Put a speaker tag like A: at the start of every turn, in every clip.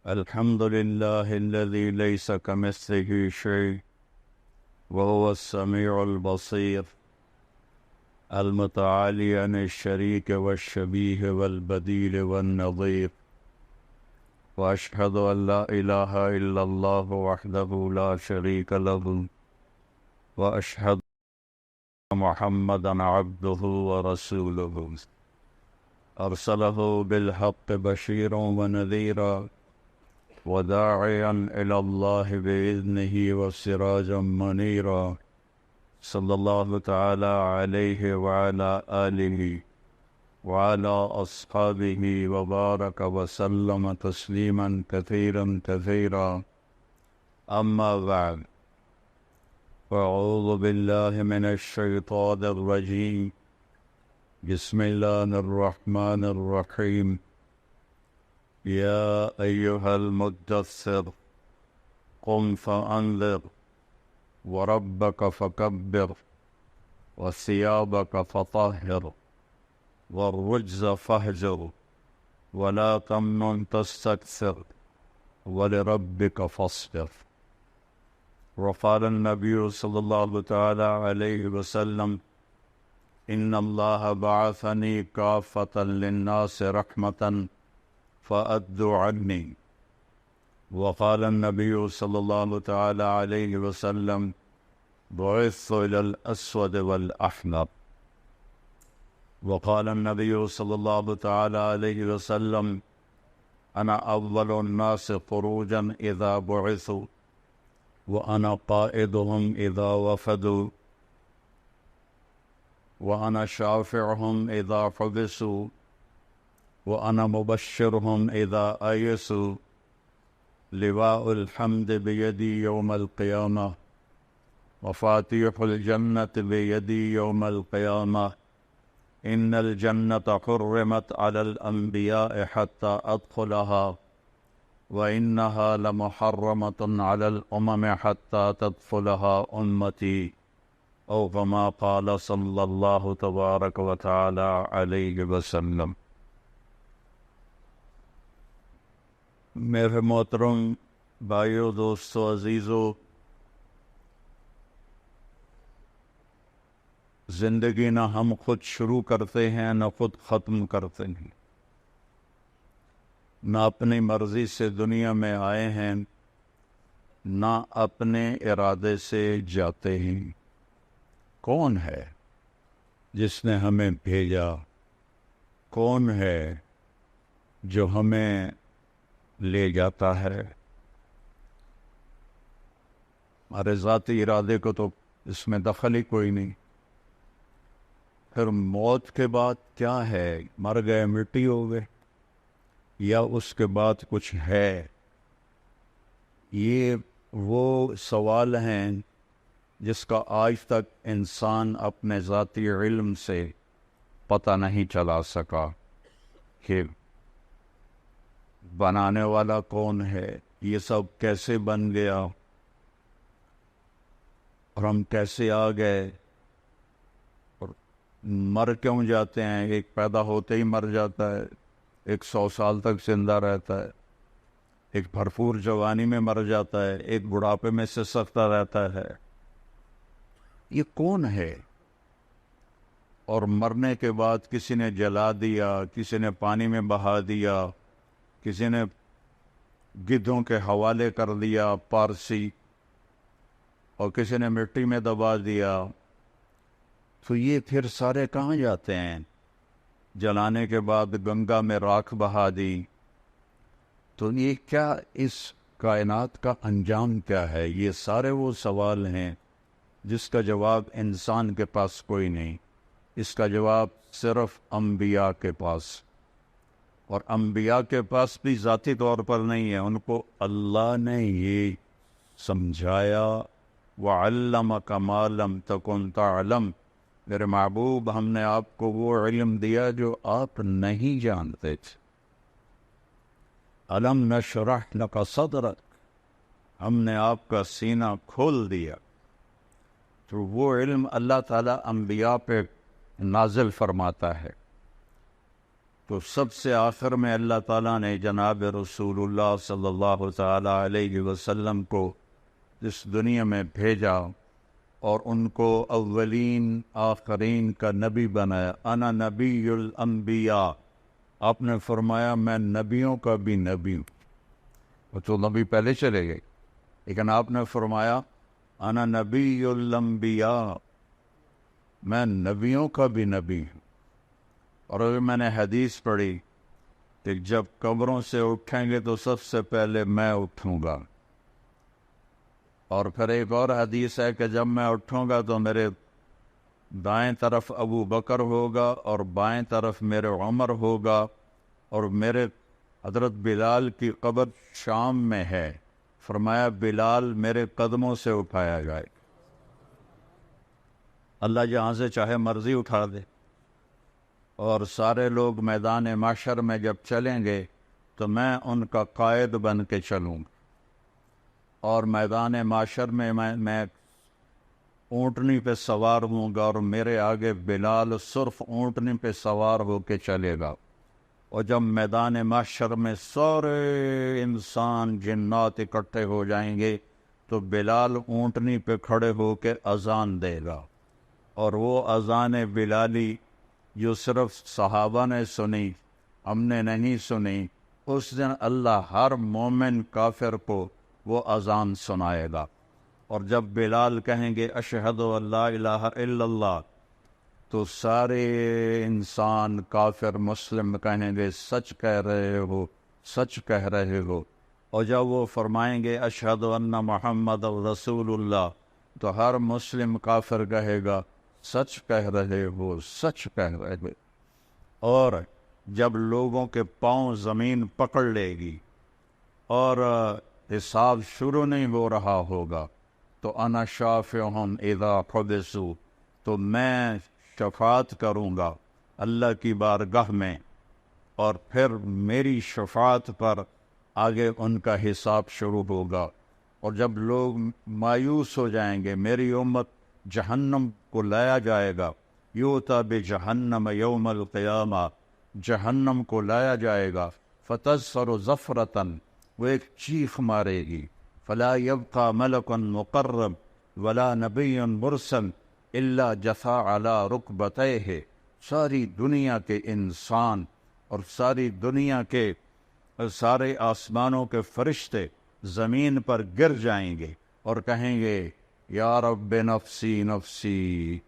A: الحمد لله الذي ليس كمثله شيء وهو السميع البصير المتعالي عن الشريك والشبيه والبديل والنظير، وأشهد أن لا إله إلا الله وحده لا شريك له، وأشهد أن محمدا عبده ورسوله أرسله بالحق بشيرا ونذيرا وداعيا إلى الله بإذنه وسراجا منيرا، صلى الله تعالى عليه وعلى آله وعلى أصحابه وبارك وسلم تسليما كثيرا كثيرا. أما بعد، فأعوذ بالله من الشيطان الرجيم. بسم الله الرحمن الرحيم. يا أيها المدثر قم فأنذر وربك فكبر وثيابك فطهر والرجز فاهجر ولا تمنن تستكثر ولربك فاصبر. وقال النبي صلى الله تعالى عليه وسلم: إن الله بعثني كافة للناس رحمة فأدوا عني. وقال النبي صلى الله تعالى عليه وسلم: بعثت إلى الأسود والأحمر. وقال النبي صلى الله تعالى عليه وسلم: أنا أول الناس خروجا إذا بعثوا وأنا قائدهم إذا وفدوا وأنا شافعهم إذا حبسوا وأنا مبشرهم إذا أيسوا. لواء الحمد بيدي يوم القيامة مفاتيح الجنة بيدي يوم القيامة. إن الجنة حرمت على الأنبياء حتى أدخلها وإنها لمحرمة على الأمم حتى تدخلها أمتي، أو كما قال صلى الله تبارك وتعالى عليه وسلم. میرے محترم بھائیو، دوستو، عزیزو، زندگی نہ ہم خود شروع کرتے ہیں نہ خود ختم کرتے ہیں، نہ اپنی مرضی سے دنیا میں آئے ہیں نہ اپنے ارادے سے جاتے ہیں۔ کون ہے جس نے ہمیں بھیجا؟ کون ہے جو ہمیں لے جاتا ہے؟ ہمارے ذاتی ارادے کو تو اس میں دخل ہی کوئی نہیں۔ پھر موت کے بعد کیا ہے؟ مر گئے، مٹی ہو گئے، یا اس کے بعد کچھ ہے؟ یہ وہ سوال ہیں جس کا آج تک انسان اپنے ذاتی علم سے پتہ نہیں چلا سکا کہ بنانے والا کون ہے، یہ سب کیسے بن گیا، اور ہم کیسے آ گئے، اور مر کیوں جاتے ہیں؟ ایک پیدا ہوتے ہی مر جاتا ہے، ایک 100 سال تک زندہ رہتا ہے، ایک بھرپور جوانی میں مر جاتا ہے، ایک بڑھاپے میں سسکتا رہتا ہے۔ یہ کون ہے؟ اور مرنے کے بعد کسی نے جلا دیا، کسی نے پانی میں بہا دیا، کسی نے گدھوں کے حوالے کر دیا پارسی، اور کسی نے مٹی میں دبا دیا، تو یہ پھر سارے کہاں جاتے ہیں؟ جلانے کے بعد گنگا میں راکھ بہا دی، تو یہ کیا، اس کائنات کا انجام کیا ہے؟ یہ سارے وہ سوال ہیں جس کا جواب انسان کے پاس کوئی نہیں، اس کا جواب صرف انبیاء کے پاس، اور انبیاء کے پاس بھی ذاتی طور پر نہیں ہے، ان کو اللہ نے یہ سمجھایا وَعَلَّمَكَ مَا لَمْ تَكُنْ تَعْلَمْ، میرے محبوب، ہم نے آپ کو وہ علم دیا جو آپ نہیں جانتے تھے۔ أَلَمْ نَشْرَحْ لَكَ صَدْرَكَ، ہم نے آپ کا سینہ کھول دیا۔ تو وہ علم اللہ تعالیٰ انبیاء پہ نازل فرماتا ہے۔ تو سب سے آخر میں اللہ تعالیٰ نے جناب رسول اللہ صلی اللہ تعالیٰ علیہ وسلم کو اس دنیا میں بھیجا اور ان کو اولین آخرین کا نبی بنایا. انا نبی الانبیاء. آپ نے فرمایا میں نبیوں کا بھی نبی ہوں. وہ تو نبی پہلے چلے گئے، لیکن آپ نے فرمایا انا نبی الانبیاء، میں نبیوں کا بھی نبی ہوں. اور ابھی میں نے حدیث پڑھی کہ جب قبروں سے اٹھیں گے تو سب سے پہلے میں اٹھوں گا. اور پھر ایک اور حدیث ہے کہ جب میں اٹھوں گا تو میرے دائیں طرف ابو بکر ہوگا اور بائیں طرف میرے عمر ہوگا، اور میرے حضرت بلال کی قبر شام میں ہے. فرمایا بلال میرے قدموں سے اٹھایا جائے. اللہ جہاں سے چاہے مرضی اٹھا دے. اور سارے لوگ میدان محشر میں جب چلیں گے تو میں ان کا قائد بن کے چلوں گا، اور میدان محشر میں میں اونٹنی پہ سوار ہوں گا، اور میرے آگے بلال صرف اونٹنی پہ سوار ہو کے چلے گا. اور جب میدان محشر میں سارے انسان جنات اکٹھے ہو جائیں گے تو بلال اونٹنی پہ کھڑے ہو کے اذان دے گا. اور وہ اذان بلالی جو صرف صحابہ نے سنی، ہم نے نہیں سنی، اس دن اللہ ہر مومن کافر کو وہ اذان سنائے گا. اور جب بلال کہیں گے اشہد ان لا الہ الا اللہ، تو سارے انسان کافر مسلم کہیں گے سچ کہہ رہے ہو، سچ کہہ رہے ہو. اور جب وہ فرمائیں گے اشہد ان محمد رسول اللہ، تو ہر مسلم کافر کہے گا سچ کہہ رہے ہو، سچ کہہ رہے ہو. اور جب لوگوں کے پاؤں زمین پکڑ لے گی اور حساب شروع نہیں ہو رہا ہوگا تو انا شافعہم اذا حبسوا، تو میں شفاعت کروں گا اللہ کی بارگاہ میں، اور پھر میری شفاعت پر آگے ان کا حساب شروع ہوگا. اور جب لوگ مایوس ہو جائیں گے، میری امت جہنم کو لایا جائے گا، یوتا بجہنم یوم القیامہ، جہنم کو لایا جائے گا، فتظفر زفرتن، وہ ایک چیخ مارے گی، فلا یبقى ملک مقرب ولا نبی مرسل الا جثا علی رکبتیہ. ساری دنیا کے انسان اور ساری دنیا کے سارے آسمانوں کے فرشتے زمین پر گر جائیں گے اور کہیں گے یا رب نفسی نفسی،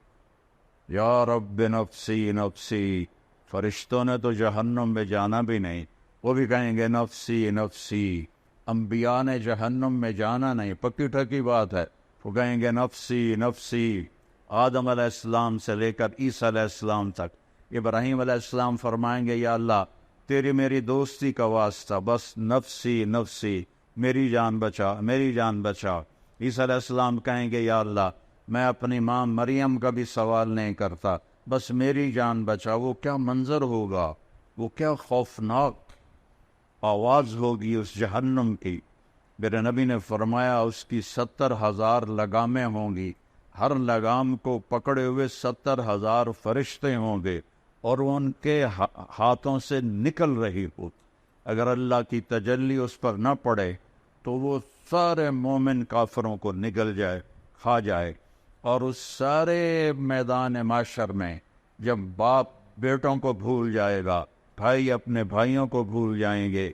A: یا رب نفسی نفسی. فرشتوں نے تو جہنم میں جانا بھی نہیں، وہ بھی کہیں گے نفسی نفسی. انبیاء نے جہنم میں جانا نہیں، پکی ٹھکی بات ہے، وہ کہیں گے نفسی نفسی. آدم علیہ السلام سے لے کر عیسیٰ علیہ السلام تک. ابراہیم علیہ السلام فرمائیں گے یا اللہ تیری میری دوستی کا واسطہ، بس نفسی نفسی، میری جان بچا، میری جان بچا. عیسیٰ علیہ السلام کہیں گے یا اللہ میں اپنی ماں مریم کا بھی سوال نہیں کرتا، بس میری جان بچا. وہ کیا منظر ہوگا، وہ کیا خوفناک آواز ہوگی اس جہنم کی. میرے نبی نے فرمایا اس کی 70,000 لگامیں ہوں گی، ہر لگام کو پکڑے ہوئے 70,000 فرشتے ہوں گے، اور وہ ان کے ہاتھوں سے نکل رہی ہو. اگر اللہ کی تجلی اس پر نہ پڑے تو وہ سارے مومن کافروں کو نگل جائے، کھا جائے. اور اس سارے میدان معاشر میں جب باپ بیٹوں کو بھول جائے گا، بھائی اپنے بھائیوں کو بھول جائیں گے،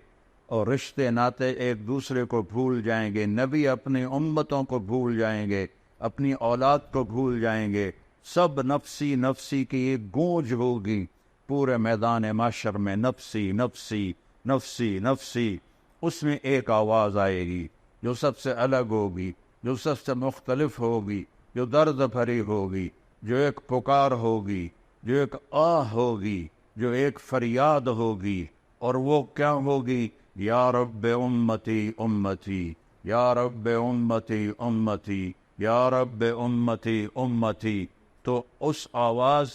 A: اور رشتے ناتے ایک دوسرے کو بھول جائیں گے، نبی اپنی امتوں کو بھول جائیں گے، اپنی اولاد کو بھول جائیں گے، سب نفسی نفسی کی ایک گونج ہوگی پورے میدان معاشر میں، نفسی نفسی نفسی نفسی. اس میں ایک آواز آئے گی جو سب سے الگ ہوگی، جو سب سے مختلف ہوگی، جو درد بھری ہوگی، جو ایک پکار ہوگی، جو ایک آہ ہوگی، جو ایک فریاد ہوگی. اور وہ کیا ہوگی؟ یا رب امتی امتی، یا رب امتی امتی، یا رب امتی امتی. تو اس آواز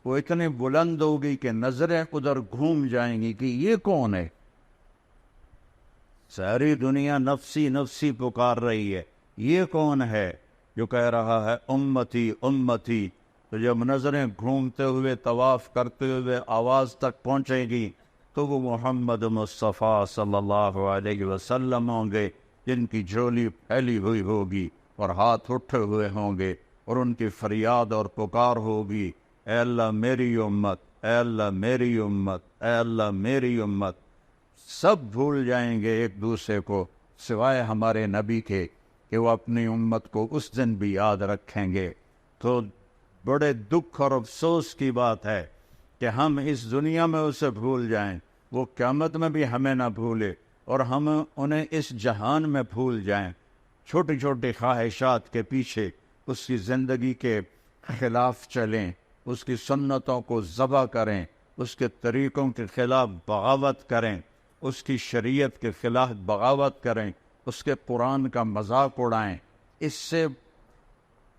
A: وہ اتنی بلند ہوگی کہ نظریں ادھر گھوم جائیں گی کہ یہ کون ہے. ساری دنیا نفسی نفسی پکار رہی ہے، یہ کون ہے جو کہہ رہا ہے امتی امتی. تو جب نظریں گھومتے ہوئے طواف کرتے ہوئے آواز تک پہنچے گی تو وہ محمد مصطفیٰ صلی اللہ علیہ وسلم ہوں گے، جن کی جھولی پھیلی ہوئی ہوگی اور ہاتھ اٹھے ہوئے ہوں گے، اور ان کی فریاد اور پکار ہوگی، اے اللہ میری امت، اے اللہ میری امت، اے اللہ میری امت۔ سب بھول جائیں گے ایک دوسرے کو سوائے ہمارے نبی کے کہ وہ اپنی امت کو اس دن بھی یاد رکھیں گے۔ تو بڑے دکھ اور افسوس کی بات ہے کہ ہم اس دنیا میں اسے بھول جائیں، وہ قیامت میں بھی ہمیں نہ بھولے، اور ہم انہیں اس جہان میں بھول جائیں، چھوٹی چھوٹی خواہشات کے پیچھے اس کی زندگی کے خلاف چلیں، اس کی سنتوں کو ذبح کریں، اس کے طریقوں کے خلاف بغاوت کریں، اس کی شریعت کے خلاف بغاوت کریں، اس کے قرآن کا مذاق اڑائیں۔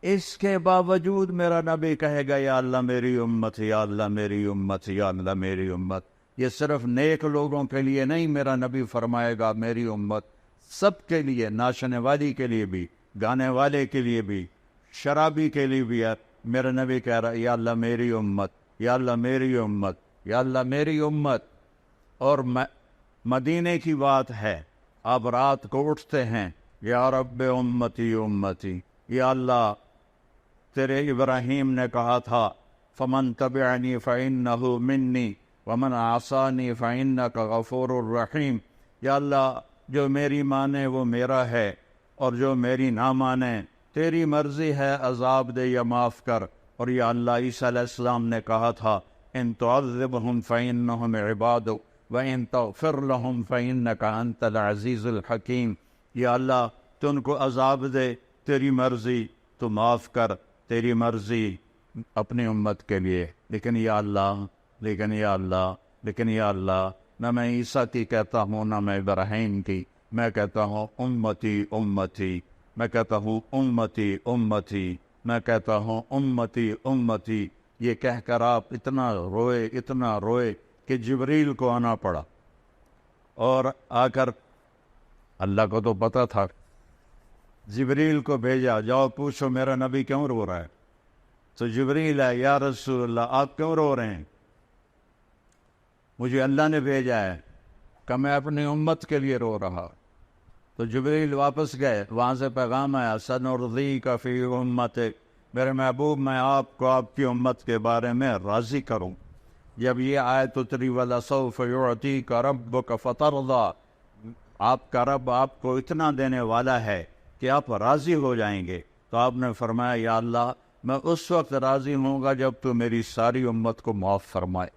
A: اس کے باوجود میرا نبی کہے گا یا اللہ میری امت، یا اللہ میری امت، یا اللہ میری امت۔ یہ صرف نیک لوگوں کے لیے نہیں، میرا نبی فرمائے گا میری امت سب کے لیے، ناچنے والی کے لیے بھی، گانے والے کے لیے بھی، شرابی کے لیے بھی ہے۔ میرا نبی کہہ رہا ہے یا اللہ میری امت، یا اللہ میری امت، یا اللہ میری امت۔ اور مدینے کی بات ہے، آپ رات کو اٹھتے ہیں، یا رب امتی امتی، یا اللہ تیرے ابراہیم نے کہا تھا فمن تبعنی فإنہ منی ومن عصانی فإنک غفور الرحیم، یا اللہ جو میری مانے وہ میرا ہے، اور جو میری نہ مانے تیری مرضی ہے، عذاب دے یا معاف کر۔ اور یا اللہ عیسیٰ علیہ السلام نے کہا تھا ان تعذبہم فإنہم عبادک وَإِن تَغْفِرْ لَهُمْ فَإِنَّكَ أَنْتَ الْعَزِيزُ الْحَكِيمُ، یا اللہ تو ان کو عذاب دے، تیری مرضی تو معاف کر، تیری مرضی اپنی امت کے لیے، لیکن یا اللہ، لیکن یا اللہ، لیکن یا اللہ، نہ میں عیسیٰ کی کہتا ہوں نہ میں ابراہیم کی، میں کہتا ہوں امتی امتی، میں کہتا ہوں امتی امتی، میں کہتا ہوں امتی امتی۔ یہ کہہ کر آپ اتنا روئے کہ جبریل کو آنا پڑا، اور آ کر اللہ کو تو پتہ تھا، جبریل کو بھیجا، جاؤ پوچھو میرا نبی کیوں رو رہا ہے۔ تو جبریل ہے، یا رسول اللہ آپ کیوں رو رہے ہیں؟ مجھے اللہ نے بھیجا ہے کہ میں اپنی امت کے لیے رو رہا۔ تو جبریل واپس گئے، وہاں سے پیغام آیا سنرضیک فی امتک، میرے محبوب میں آپ کو آپ کی امت کے بارے میں راضی کروں۔ جب یہ آیت اتری وَلَسَوْفَ يُعْطِيكَ رَبُّكَ فَتَرْضَىٰ، آپ کا رب آپ کو اتنا دینے والا ہے کہ آپ راضی ہو جائیں گے، تو آپ نے فرمایا یا اللہ میں اس وقت راضی ہوں گا جب تو میری ساری امت کو معاف فرمائے۔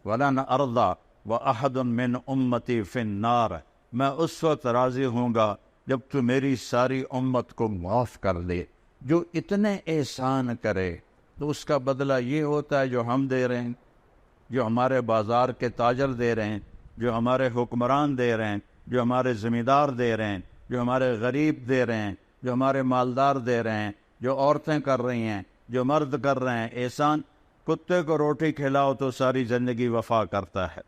A: وَلَنْ أَرْضَىٰ وَأَحَدٌ مِّنْ أُمَّتِي فِي النَّارِ، میں اس وقت راضی ہوں گا جب تو میری ساری امت کو معاف کر دے۔ جو اتنے احسان کرے تو اس کا بدلہ یہ ہوتا ہے جو ہم دے رہے ہیں، جو ہمارے بازار کے تاجر دے رہے ہیں، جو ہمارے حکمران دے رہے ہیں، جو ہمارے زمیندار دے رہے ہیں، جو ہمارے غریب دے رہے ہیں، جو ہمارے مالدار دے رہے ہیں، جو عورتیں کر رہی ہیں، جو مرد کر رہے ہیں۔ احسان، کتے کو روٹی کھلاؤ تو ساری زندگی وفا کرتا ہے،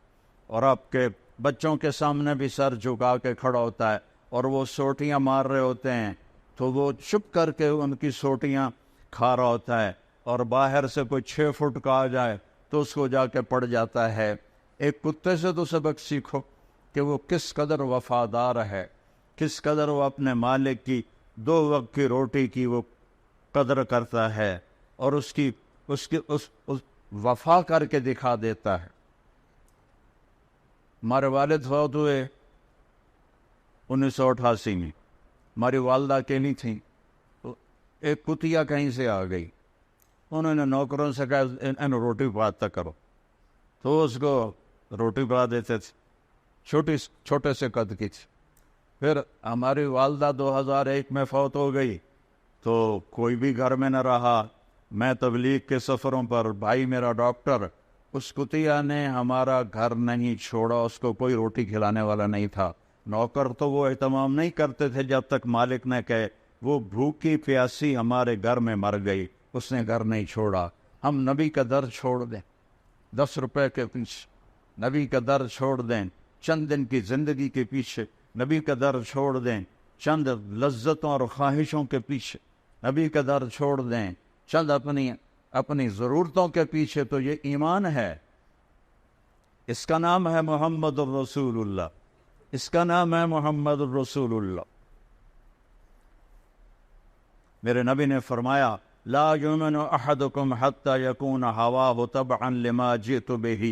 A: اور آپ کے بچوں کے سامنے بھی سر جھکا کے کھڑا ہوتا ہے، اور وہ سوٹیاں مار رہے ہوتے ہیں تو وہ چپ کر کے ان کی سوٹیاں کھا رہا ہوتا ہے، اور باہر سے کوئی 6 فٹ کا آ جائے تو اس کو جا کے پڑ جاتا ہے۔ ایک کتے سے تو سبق سیکھو کہ وہ کس قدر وفادار ہے، کس قدر وہ اپنے مالک کی 2 وقت کی روٹی کی وہ قدر کرتا ہے، اور اس وفا کر کے دکھا دیتا ہے۔ ہمارے والد فوت ہوئے 1988 میں، ہماری والدہ اکیلی تھیں، تو ایک کتیا کہیں سے آ گئی، انہوں نے نوکروں سے کہا ان روٹی پکاتا کرو، تو اس کو روٹی پکا دیتے تھے، چھوٹے سے قد کی تھی۔ پھر ہماری والدہ 2001 میں فوت ہو گئی، تو کوئی بھی گھر میں نہ رہا، میں تبلیغ کے سفروں پر، بھائی میرا ڈاکٹر، اس کتیا نے ہمارا گھر نہیں چھوڑا، اس کو کوئی روٹی کھلانے والا نہیں تھا۔ نوکر تو وہ اہتمام نہیں کرتے تھے جب تک مالک نے کہے، وہ بھوکی پیاسی ہمارے گھر میں مر گئی، اس نے گھر نہیں چھوڑا۔ ہم نبی کا در چھوڑ دیں 10 روپے کے پیچھے، نبی کا در چھوڑ دیں چند دن کی زندگی کے پیچھے، نبی کا در چھوڑ دیں چند لذتوں اور خواہشوں کے پیچھے، نبی کا در چھوڑ دیں چند اپنی ضرورتوں کے پیچھے، تو یہ ایمان ہے۔ اس کا نام ہے محمد الرسول اللہ، اس کا نام ہے محمد الرسول اللہ۔ میرے نبی نے فرمایا لا یؤمن احدکم حتی یکون ہواہ تبعا لما جئت بہ،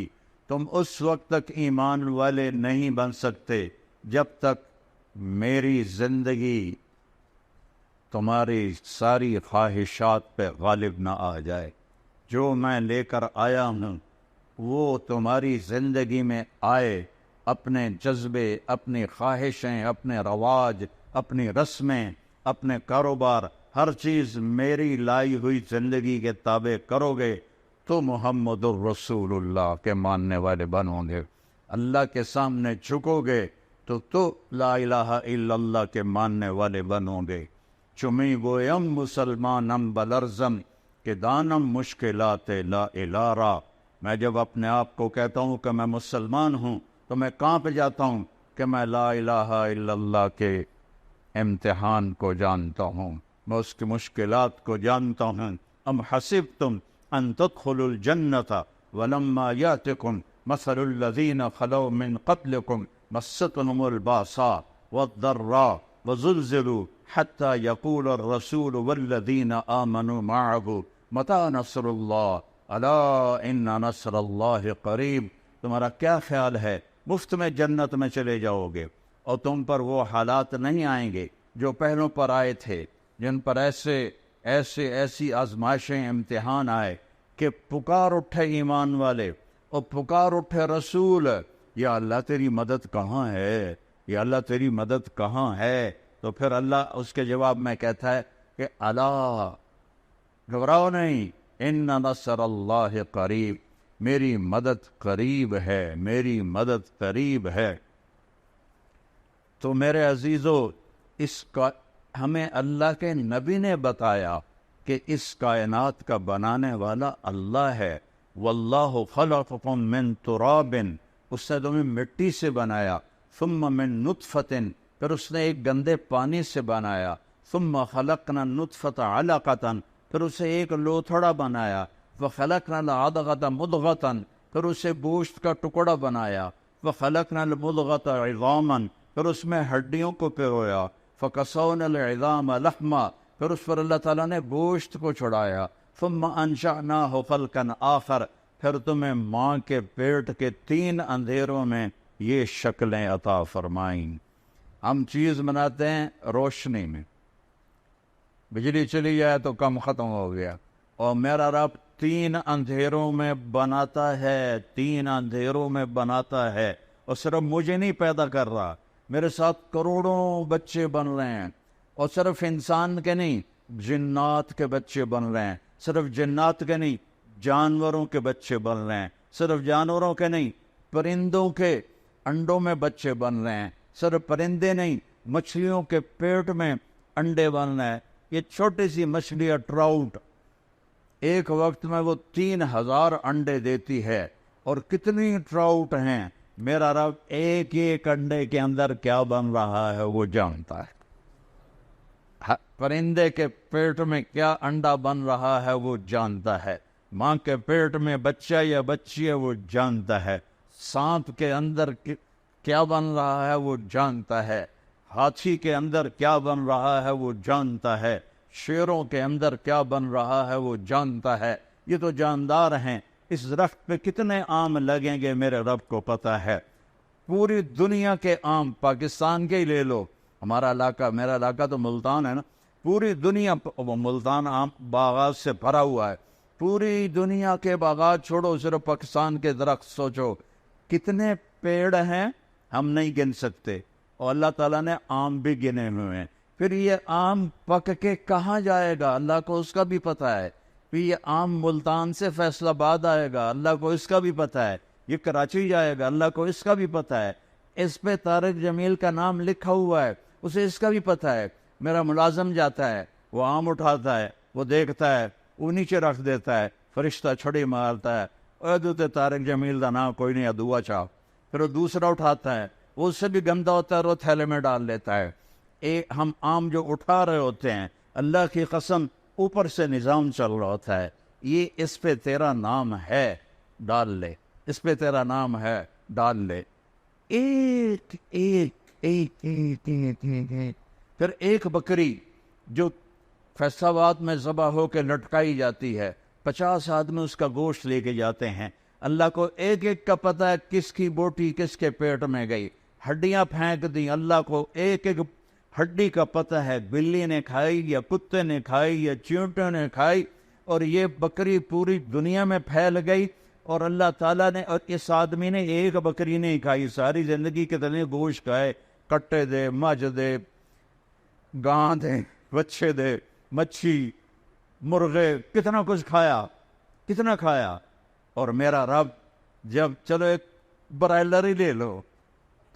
A: تم اس وقت تک ایمان والے نہیں بن سکتے جب تک میری زندگی تمہاری ساری خواہشات پہ غالب نہ آ جائے۔ جو میں لے کر آیا ہوں وہ تمہاری زندگی میں آئے، اپنے جذبے، اپنی خواہشیں، اپنے رواج، اپنی رسمیں، اپنے کاروبار، ہر چیز میری لائی ہوئی زندگی کے تابع کرو گے تو محمد الرسول اللہ کے ماننے والے بنو گے۔ اللہ کے سامنے جھکو گے تو لا الہ الا اللہ کے ماننے والے بنو گے۔ چمی گویم مسلمانم بلرزم کہ دانم مشکلات لا الارا، میں جب اپنے آپ کو کہتا ہوں کہ میں مسلمان ہوں تو میں کانپ جاتا ہوں کہ میں لا الہ الا اللہ کے امتحان کو جانتا ہوں، میں اس کی مشکلات کو جانتا ہوں۔ ام حسبتم ان تدخلوا الجنۃ ولما یاتکم مثل الذین خلوا من قبلکم مستهم الباساء والضراء وزلزلوا حتى يقول الرسول والذین آمنوا معه متى نصر اللہ الا ان نصر اللہ قریب۔ تمہارا کیا خیال ہے مفت میں جنت میں چلے جاؤ گے اور تم پر وہ حالات نہیں آئیں گے جو پہلوں پر آئے تھے، جن پر ایسی آزمائشیں، امتحان آئے کہ پکار اٹھے ایمان والے اور پکار اٹھے رسول، یا اللہ تیری مدد کہاں ہے، یا اللہ تیری مدد کہاں ہے؟ تو پھر اللہ اس کے جواب میں کہتا ہے کہ الا، گھبراؤ نہیں، ان نصر اللہ قریب، میری مدد قریب ہے، میری مدد قریب ہے۔ تو میرے عزیزو، اس کا ہمیں اللہ کے نبی نے بتایا کہ اس کائنات کا بنانے والا اللہ ہے۔ واللہ خلقکم من تراب، اس نے تمہیں مٹی سے بنایا، ثم من نطفۃ، پھر اس نے ایک گندے پانی سے بنایا، ثم خلقنا النطفۃ علقۃ، پھر اسے ایک لوتھڑا بنایا، فخلقنا العلقۃ مضغۃ، پھر اسے گوشت کا ٹکڑا بنایا، فخلقنا المضغۃ عظاما، پھر اس میں ہڈیوں کو پرویا، فکسونا العظام لحما، پھر اس پر اللہ تعالیٰ نے گوشت کو چڑھایا، ثم انشأناہ خلقا آخر، پھر تمہیں ماں کے پیٹ کے 3 اندھیروں میں یہ شکلیں عطا فرمائیں۔ ہم چیز بناتے ہیں روشنی میں، بجلی چلی جائے تو کم ختم ہو گیا، اور میرا رب 3 اندھیروں میں بناتا ہے، 3 اندھیروں میں بناتا ہے، اور صرف مجھے نہیں پیدا کر رہا، میرے ساتھ کروڑوں بچے بن رہے ہیں، اور صرف انسان کے نہیں، جنات کے بچے بن رہے ہیں، صرف جنات کے نہیں، جانوروں کے بچے بن رہے ہیں، صرف جانوروں کے نہیں، پرندوں کے انڈوں میں بچے بن رہے ہیں، صرف پرندے نہیں، مچھلیوں کے پیٹ میں انڈے بن رہے ہیں۔ یہ چھوٹی سی مچھلیاں ٹراؤٹ ایک وقت میں وہ 3000 انڈے دیتی ہے، اور کتنی ٹراؤٹ ہیں، میرا رب ایک ایک انڈے کے اندر کیا بن رہا ہے وہ جانتا ہے، پرندے کے پیٹ میں کیا انڈا بن رہا ہے وہ جانتا ہے، ماں کے پیٹ میں بچہ یا بچی ہے وہ جانتا ہے، سانپ کے اندر کیا بن رہا ہے وہ جانتا ہے، ہاتھی کے اندر کیا بن رہا ہے وہ جانتا ہے، شیروں کے اندر کیا بن رہا ہے وہ جانتا ہے۔ یہ تو جاندار ہیں، اس درخت پہ کتنے آم لگیں گے میرے رب کو پتہ ہے۔ پوری دنیا کے آم، پاکستان کے ہی لے لو، ہمارا علاقہ، میرا علاقہ تو ملتان ہے نا، پوری دنیا، ملتان آم باغات سے بھرا ہوا ہے، پوری دنیا کے باغات چھوڑو، صرف پاکستان کے درخت سوچو کتنے پیڑ ہیں، ہم نہیں گن سکتے، اور اللہ تعالیٰ نے آم بھی گنے ہوئے ہیں۔ پھر یہ آم پک کے کہاں جائے گا اللہ کو اس کا بھی پتہ ہے، پھر یہ آم ملتان سے فیصل آباد آئے گا اللہ کو اس کا بھی پتہ ہے، یہ کراچی جائے گا اللہ کو اس کا بھی پتہ ہے، اس پہ طارق جمیل کا نام لکھا ہوا ہے اسے اس کا بھی پتہ ہے۔ میرا ملازم جاتا ہے، وہ آم اٹھاتا ہے، وہ دیکھتا ہے، وہ نیچے رکھ دیتا ہے، فرشتہ چھڑی مارتا ہے، اے طارق جمیل کا نام کوئی نہیں، دعا چاہ، پھر وہ دوسرا اٹھاتا ہے، وہ اس سے بھی گندا ہوتا ہے، وہ تھیلے میں ڈال لیتا ہے۔ ہم آم جو اٹھا رہے ہوتے ہیں، اللہ کی قسم اوپر سے نظام چل رہا ہوتا ہے، یہ اس پہ تیرا نام ہے ڈال لے، اس پہ تیرا نام ہے ڈال لے۔ ایک ایک ایک ایک ایک ایک ایک پھر ایک بکری جو فیصلہ میں ذبح ہو کے لٹکائی جاتی ہے، 50 آدمی اس کا گوشت لے کے جاتے ہیں۔ اللہ کو ایک ایک کا پتہ ہے کس کی بوٹی کس کے پیٹ میں گئی، ہڈیاں پھینک دیں، اللہ کو ایک ایک ہڈی کا پتہ ہے، بلی نے کھائی یا کتے نے کھائی یا چیونٹے نے کھائی، اور یہ بکری پوری دنیا میں پھیل گئی، اور اللہ تعالیٰ نے، اور اس آدمی نے ایک بکری نہیں کھائی، ساری زندگی کتنے گوشت کھائے، کٹے دے، مجھ دے، گاں دے، بچے دے، مچھی، مرغے، کتنا کچھ کھایا، کتنا کھایا۔ اور میرا رب جب چلو ایک برائلر ہی لے لو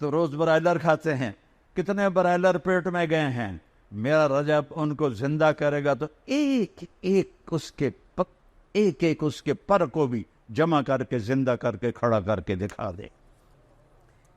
A: تو روز برائلر کھاتے ہیں، کتنے برائلر پیٹ میں گئے ہیں، میرا رب جب ان کو زندہ کرے گا تو ایک ایک اس کے پر کو بھی جمع کر کے زندہ کر کے کھڑا کر کے دکھا دے۔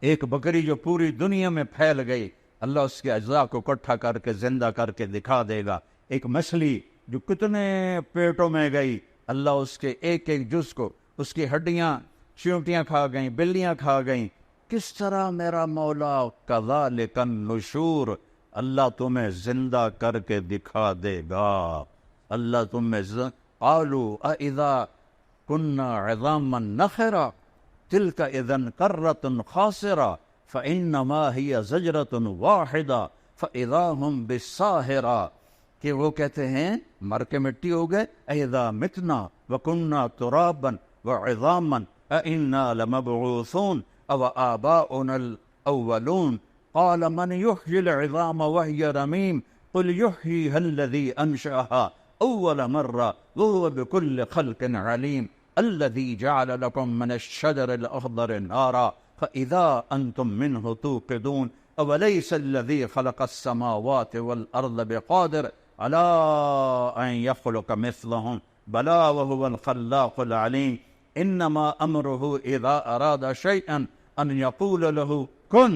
A: ایک بکری جو پوری دنیا میں پھیل گئی، اللہ اس کے اجزاء کو اکٹھا کر کے زندہ کر کے دکھا دے گا۔ ایک مچھلی جو کتنے پیٹوں میں گئی، اللہ اس کے ایک ایک جز کو، اس کی ہڈیاں چیونٹیاں کھا گئیں، بلیاں کھا گئیں۔ کس طرح میرا مولا کذالک النشور، اللہ تمہیں زندہ کر کے دکھا دے گا، اللہ تمہیں قالوا اذا كنا عظاما نخرا تلك اذا کرۃ خاسرہ فانما هي زجرۃ واحدہ فاذا هم بالساہرہ، کہ وہ کہتے ہیں مر کے مٹی ہو گئے، اذا متنا وكنا ترابا وعظاما أئنا لمبعوثون او آباؤنا الاولون قال من يحيي العظام وهي رميم قل يحييها الذي انشأها اول مرة وهو بكل خلق عليم الذي جعل لكم من الشجر الاخضر نارا فاذا انتم منه توقدون اوليس الذي خلق السماوات والارض بقادر على ان يخلق مثلهم بلى وهو الخلاق العليم انما امره اذا اراد شيئا ان يقول له كن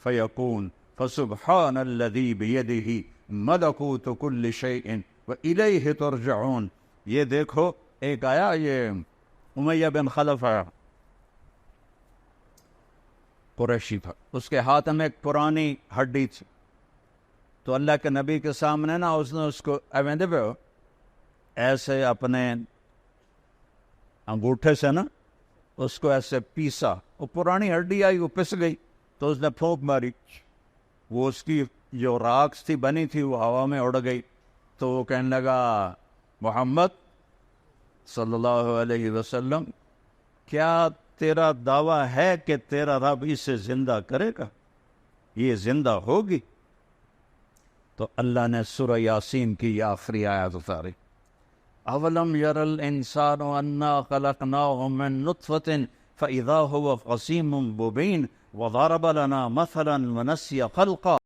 A: فيكون فسبحان الذي بيده ملكوت كل شيء وإليه ترجعون۔ یہ دیکھو ایک آیا، یہ امیہ بن خلف آیا، قریشی تھا، اس کے ہاتھ میں ایک پرانی ہڈی تھی، تو اللہ کے نبی کے سامنے نا اس نے اس کو ایسے اپنے انگوٹھے سے نا اس کو ایسے پیسا، وہ پرانی ہڈی آئی، وہ پس گئی، تو اس نے پھونک ماری، وہ اس کی جو راکس تھی بنی تھی وہ ہوا میں اڑ گئی، تو وہ کہنے لگا محمد صلی اللہ علیہ وسلم کیا تیرا دعویٰ ہے کہ تیرا رب اسے زندہ کرے گا، یہ زندہ ہوگی؟ تو اللہ نے سورہ یاسین کی یہ آخری آیت اتاری، اولم یر الانسان انا خلقناه من نطفة فاذا هو خصیم مبین وضرب لنا مثلا ونسی خلقا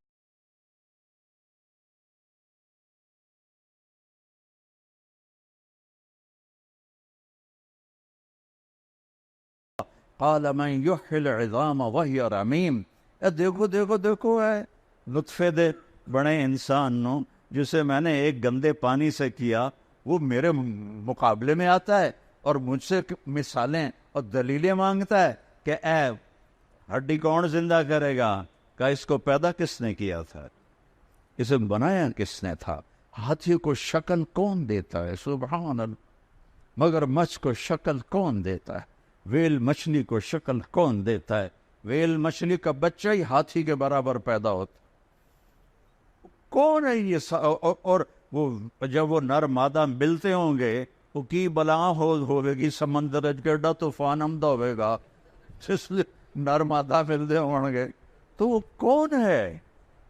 A: قال من یحیی العظام وہی رمیم۔ دیکھو دیکھو دیکھو ہے نطفے دے بڑے انسان نو جسے میں نے ایک گندے پانی سے کیا، وہ میرے مقابلے میں آتا ہے اور مجھ سے مثالیں اور دلیلیں مانگتا ہے کہ اے ہڈی کون زندہ کرے گا، کہ اس کو پیدا کس نے کیا تھا، اسے بنایا کس نے تھا، ہاتھی کو شکل کون دیتا ہے، سبحان اللہ، مگر مچھ کو شکل کون دیتا ہے، ویل مچھلی کو شکل کون دیتا ہے، ویل مچھلی کا بچہ ہی ہاتھی کے برابر پیدا ہوتا، کون ہے یہ اور وہ جب وہ نر مادہ ملتے ہوں گے وہ کی بلا ہوئے گی، سمندر کیڈا طوفان آمدہ ہوئے گا، اس لیے نر مادہ ملتے ہوں گے، تو وہ کون ہے،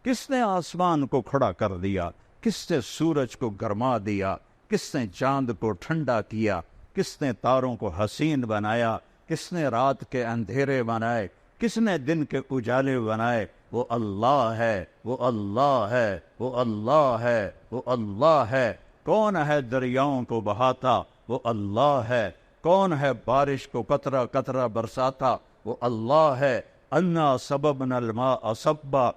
A: کس نے آسمان کو کھڑا کر دیا، کس نے سورج کو گرما دیا، کس نے چاند کو ٹھنڈا کیا، کس نے تاروں کو حسین بنایا، کس نے رات کے اندھیرے بنائے، کس نے دن کے اجالے بنائے، وہ اللہ ہے، وہ اللہ ہے، وہ اللہ ہے، وہ اللہ ہے۔ کون ہے دریاؤں کو بہاتا، وہ اللہ ہے۔ کون ہے بارش کو قطرہ قطرہ برساتا، وہ اللہ ہے۔ انا سببنا الماء صبا،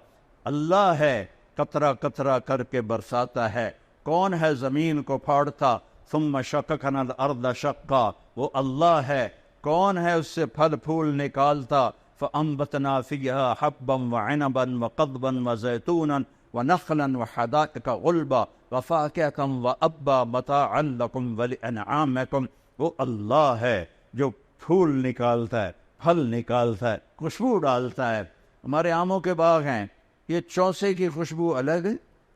A: اللہ ہے، قطرہ قطرہ کر کے برساتا ہے۔ کون ہے زمین کو پھاڑتا، ثم شققنا الارض شقا، وہ اللہ ہے، کون ہے اس سے پھل پھول نکالتا؟ فانبتنا فیہا حبا وعنبا وقضبا وزیتونا ونخلا وحدائق غلبا وفاکہۃ وابا متاعا لکم ولانعامکم، وہ اللہ ہے جو پھول نکالتا ہے، پھل نکالتا ہے، خوشبو ڈالتا ہے۔ ہمارے آموں کے باغ ہیں، یہ چوسے کی خوشبو الگ ہے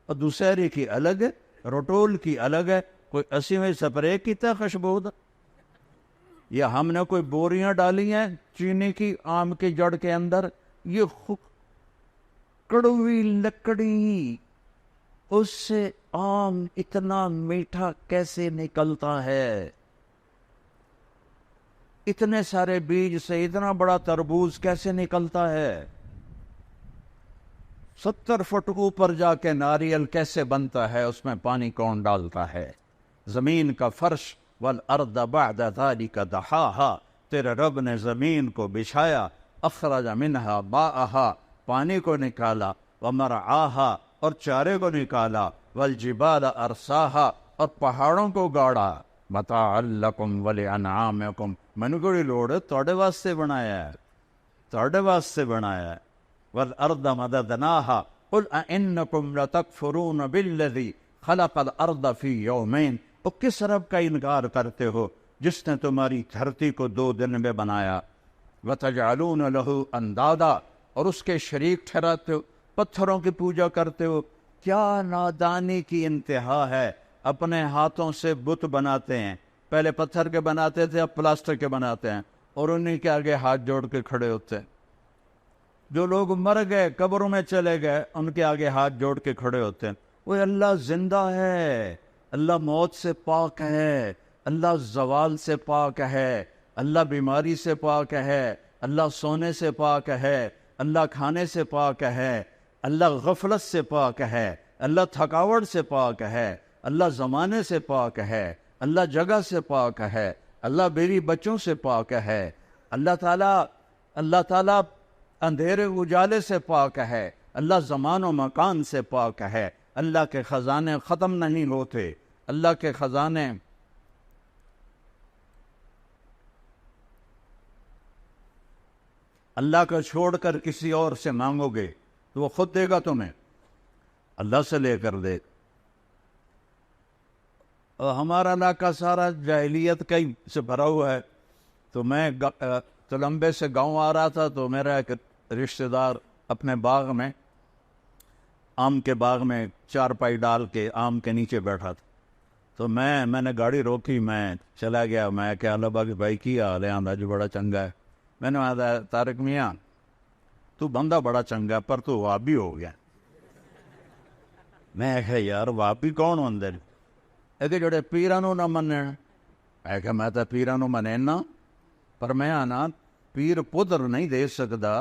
A: اور دوسری کی الگ ہے، روٹول کی الگ ہے، کوئی 80ویں سپرے کی تا خوشبو دا، یا ہم نے کوئی بوریاں ڈالی ہیں چینی کی آم کی جڑ کے اندر، یہ کڑوی لکڑی، اس سے آم اتنا میٹھا کیسے نکلتا ہے؟ اتنے سارے بیج سے اتنا بڑا تربوز کیسے نکلتا ہے؟ 70 فٹ اوپر جا کے ناریل کیسے بنتا ہے؟ اس میں پانی کون ڈالتا ہے؟ زمین کا فرش، والارض بعد ذلك دحاها، تیرے رب نے زمین کو بچھایا، اخرج منها ماءها، پانی کو نکالا، ومرعاها، اور چارے کو نکالا، والجبال ارساها، اور پہاڑوں کو گاڑا، متاعا لکم ولانعامکم، مینوں کوئی لوڑ ہے، تواڈے واسطے بنایا ہے، تواڈے واسطے بنایا ہے۔ والارض مددناها قل أئنكم لتكفرون بالذي خلق الارض في يومين، وہ کس رب کا انکار کرتے ہو جس نے تمہاری دھرتی کو 2 دن میں بنایا؟ وتجعلون له اندادا، اور اس کے شریک ٹھہراتے ہو، پتھروں کی پوجا کرتے ہو۔ کیا نادانی کی انتہا ہے، اپنے ہاتھوں سے بت بناتے ہیں، پہلے پتھر کے بناتے تھے، اب پلاسٹر کے بناتے ہیں، اور انہیں کے آگے ہاتھ جوڑ کے کھڑے ہوتے ہیں۔ جو لوگ مر گئے، قبروں میں چلے گئے، ان کے آگے ہاتھ جوڑ کے کھڑے ہوتے ہیں۔ وہ اللہ زندہ ہے، اللہ موت سے پاک ہے، اللہ زوال سے پاک ہے، اللہ بیماری سے پاک ہے، اللہ سونے سے پاک ہے، اللہ کھانے سے پاک ہے، اللہ غفلت سے پاک ہے، اللہ تھکاوٹ سے پاک ہے، اللہ زمانے سے پاک ہے، اللہ جگہ سے پاک ہے، اللہ بیوی بچوں سے پاک ہے، اللہ تعالیٰ اندھیرے اجالے سے پاک ہے، اللہ زمان و مکان سے پاک ہے، اللہ کے خزانے ختم نہیں ہوتے، اللہ کے خزانے اللہ کو چھوڑ کر کسی اور سے مانگو گے تو وہ خود دے گا تمہیں، اللہ سے لے کر دے۔ اور ہمارا علاقہ سارا جاہلیت کا ہی سے بھرا ہوا ہے۔ تو میں تلمبے سے گاؤں آ رہا تھا تو میرا ایک رشتہ دار اپنے باغ میں، آم کے باغ میں چارپائی ڈال کے آم کے نیچے بیٹھا تھا۔ تو میں نے گاڑی روکی، میں چلا گیا، میں کہا اللہ کہ بھائی کی حال ہے؟ آندا جو بڑا چنگا ہے۔ میں نے کہا طارق میاں تو بندہ بڑا چنگا پر تو وابی ہو گیا۔ میں کہا یار وابی کون ہوندے نے؟ کہ جڑے پیراں نوں نہ منن۔ میں کہا میں تو پیراں نوں منینا، پر میں آنا پیر پتر نہیں دے سکدا،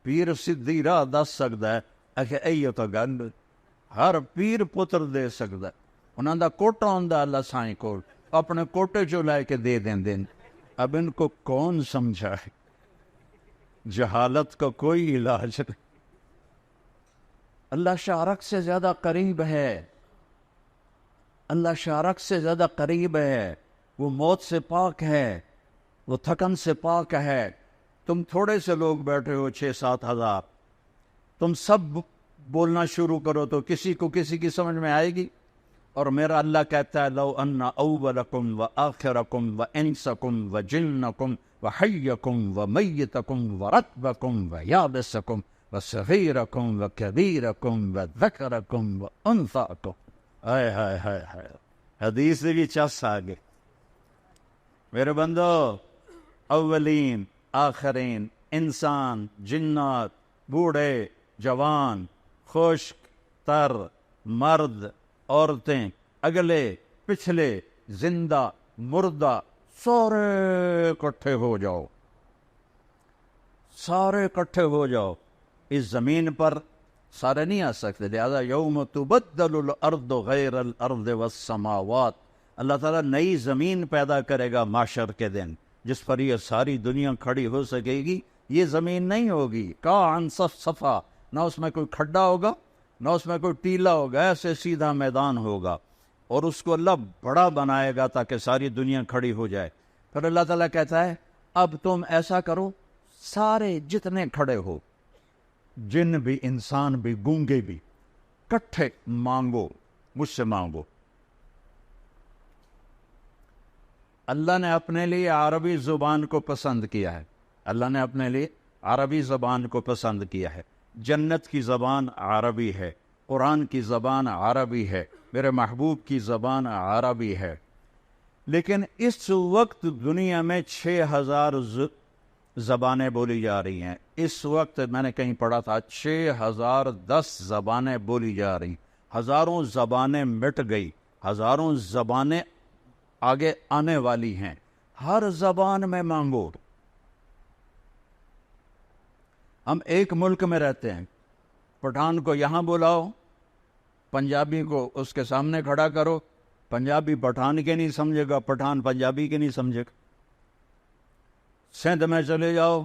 A: پیر سدھی راہ دس سکدا ہے۔ کہ ایو تو گل ہر پیر پتر دے سکدا، انہاں دا کوٹا ہوندا اللہ سائیں کول، اپنے کوٹے چوں لے کے دے دیندے۔ اب ان کو کون سمجھائے؟ جہالت کا کوئی علاج نہیں۔ اللہ شارک سے زیادہ قریب ہے، اللہ شارک سے زیادہ قریب ہے، وہ موت سے پاک ہے، وہ تھکن سے پاک ہے۔ تم تھوڑے سے لوگ بیٹھے ہو 6-7 ہزار، تم سب بولنا شروع کرو تو کسی کو کسی کی سمجھ میں آئے گی؟ اور میرا اللہ کہتا ہے لو ان اولکم و آخرکم و انسکم و جنکم و حیکم و میتکم و رتبکم و یابسکم و صغیرکم و کبیرکم و ذکرکم و انثاکم۔ ہائے ہائے ہائے ہائے، حدیث سے بھی چس آگے۔ میرے بندو، اولین آخرین، انسان، جنات، بوڑھے، جوان، خشک، تر، مرد، عورتیں، اگلے پچھلے، زندہ، مردہ، سارے اکٹھے ہو جاؤ، سارے اکٹھے ہو جاؤ۔ اس زمین پر سارے نہیں آ سکتے، لہذا یوم تبدل الارض غیر الارض والسماوات، اللہ تعالیٰ نئی زمین پیدا کرے گا معاشر کے دن، جس پر یہ ساری دنیا کھڑی ہو سکے گی۔ یہ زمین نہیں ہوگی کان صفا، نہ اس میں کوئی کھڈا ہوگا، نہ اس میں کوئی ٹیلا ہوگا، ایسے سیدھا میدان ہوگا۔ اور اس کو اللہ بڑا بنائے گا تاکہ ساری دنیا کھڑی ہو جائے. پھر اللہ تعالیٰ کہتا ہے اب تم ایسا کرو، سارے جتنے کھڑے ہو، جن بھی، انسان بھی، گونگے بھی، کٹھے مانگو، مجھ سے مانگو. اللہ نے اپنے لیے عربی زبان کو پسند کیا ہے. اللہ نے اپنے لیے عربی زبان کو پسند کیا ہے. جنت کی زبان عربی ہے، قرآن کی زبان عربی ہے، میرے محبوب کی زبان عربی ہے. لیکن اس وقت دنیا میں 6000 زبانیں بولی جا رہی ہیں. اس وقت میں نے کہیں پڑھا تھا 6010 زبانیں بولی جا رہی. ہزاروں زبانیں مٹ گئی، ہزاروں زبانیں آگے آنے والی ہیں. ہر زبان میں مانگو. ہم ایک ملک میں رہتے ہیں، پٹھان کو یہاں بلاؤ، پنجابی کو اس کے سامنے کھڑا کرو، پنجابی پٹھان کے نہیں سمجھے گا، پٹھان پنجابی کے نہیں سمجھے گا. سندھ میں چلے جاؤ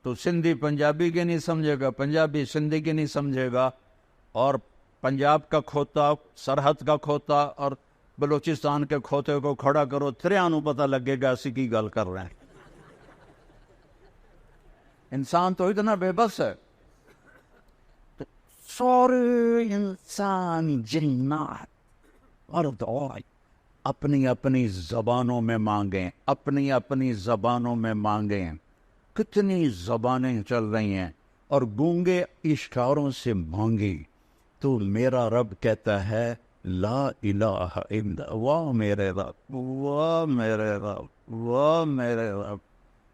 A: تو سندھی پنجابی کے نہیں سمجھے گا، پنجابی سندھی کے نہیں سمجھے گا. اور پنجاب کا کھوتا، سرحد کا کھوتا اور بلوچستان کے کھوتے کو کھڑا کرو، تریانوں پتہ لگے گا اسی کی گل کر رہے ہیں. انسان تو اتنا بے بس ہے. سارے انسان جنات اور اپنی اپنی زبانوں میں مانگیں، اپنی اپنی زبانوں میں مانگیں. کتنی زبانیں چل رہی ہیں اور گونگے اشاروں سے مانگی تو میرا رب کہتا ہے لا الہ الا، واہ میرے رب، واہ میرے رب، واہ میرے رب،